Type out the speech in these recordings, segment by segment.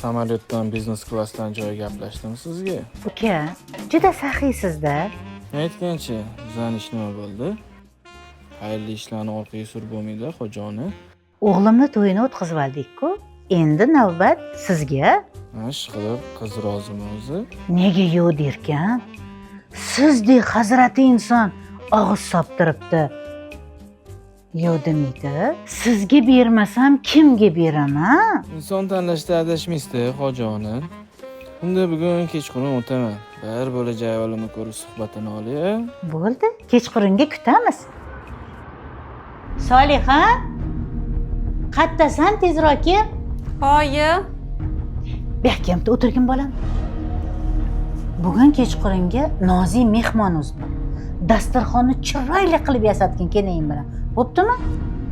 samolyotdan biznes klassdan joy gaplashdimi sizga? Uka, juda saxiysizda. Aytgancha, bizning ish nima bo'ldi? Xayrli ishlarni orqaga surib bo'lmaydi, xojoni. O'g'limni to'yini o'tkazib oldik-ku. Endi navbat sizga. Ishqilib, qiz rozimi o'zi? Nega yo'q derkan? Sizdek hazrati inson og'iz soptiribdi. Yo'q demaydi. Sizga bermasam kimga beraman? Inson tanlashda adashmaysiz, xojoni. Unda bugun kechqurun o'taman. Bir bo'lajak olimni ko'rib suhbatini olay. Bo'ldi, kechqurunga kutamiz. Soliha, qattasan tezroq kel. Hoyi. Behkamda o'tirgin bolam. Bugun kechqurunga nozik mehmon o'zdi. Dasturxonni chiroyli qilib yasatgin keling bilan. Bo'ptimi?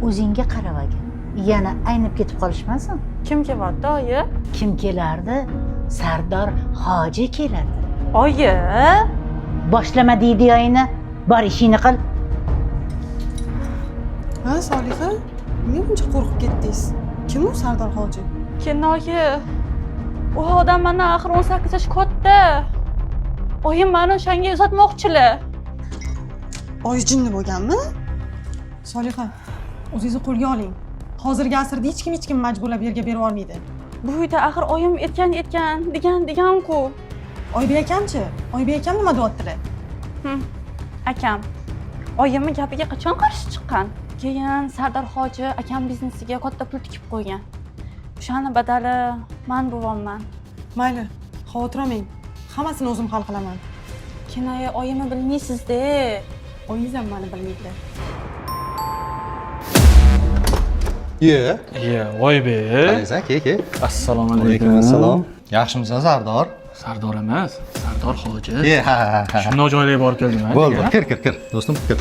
O'zingga qarab olgin. Yana aynib ketib qolishmasin. Kim kelyapti, oyi? Kim kelardi? Sardor Hoji keladi. Oyi. Boshlama deydi oyini. Bor ishingni qil. Ha, Soliha, nega buncha qo'rqib ketdingiz? Kim u Sardor hoji? Oyi. U odam mendan axir 18 yosh katta. Oyim meni o'shanga uzatmoqchilar. Oyi jinni bo'lganmi? Soliha, o'zingizni qo'lga oling. Hozirgi asrda hech kim majburlab yerga berib olmaydi. Bu uyda axir oyim aytgan degan-ku. Oybek akamchi? Oybek akam nima deyaptilar? Akam. Oyimning gapiga qachon qarshi chiqqan? Keyin Sardor hoji akam biznesiga katta pul tikib qo'ygan. O'shani badali men bo'vonman. Mayli, xavotir olmang. Hammasini o'zim hal qilaman. Kinoya oyimni bilmaysiz-da. Oyingiz ham meni bilmaydi. Voybe. Qalaysan, ke. Assalomu Alaykum assalom. Yaxshimisan, Sardor? Sardor emas, Sardor hoji. Ha. Shundoq joylarga borib keldim. Bo'ldi, kir. Do'stim, kir.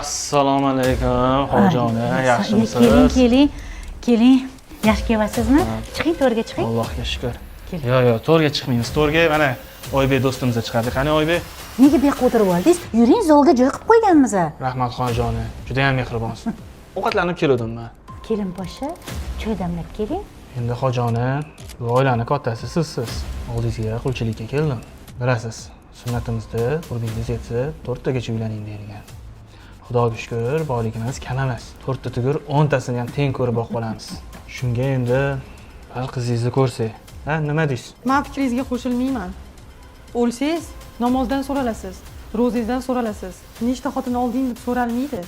Assalomu alaykum, xojoni. Yaxshimisiz? Keling. Yaxshi kelyapsizmi? Chiqing, to'rga chiqing. Allohga shukr. Yo'q, to'rga chiqmaymiz. To'rga mana Oybek do'stimizga chiqadi. Qani Oybek? Nega bu yoqqa o'tirib oldingiz? Yuring, zalga joy qilib qo'yganmiz. Rahmat xonjoni. Juda ham mehribonsiz. Ovqatlanib keldim men. Kelin boshi, choy damlab keling. Endi xojoni, bu oilaning kattasi sizsiz. Oldingizga qulchilikka keldim. Bilasiz, sunnatimizda qurbingiz yetsa 4 tagacha uylaning deyilgan. Xudoga shukr, boyligimiz kam emas. 4 ta tugur 10 tasini ham teng ko'rib boqib olamiz. Shunga endi bir qizingizni ko'rsak, ha, nima deysiz? Men fikringizga qo'shilmayman. O'lsangiz namozdan so'ralasiz, ro'zangizdan so'ralasiz. Nechta xotin olding deb so'ralmaydi.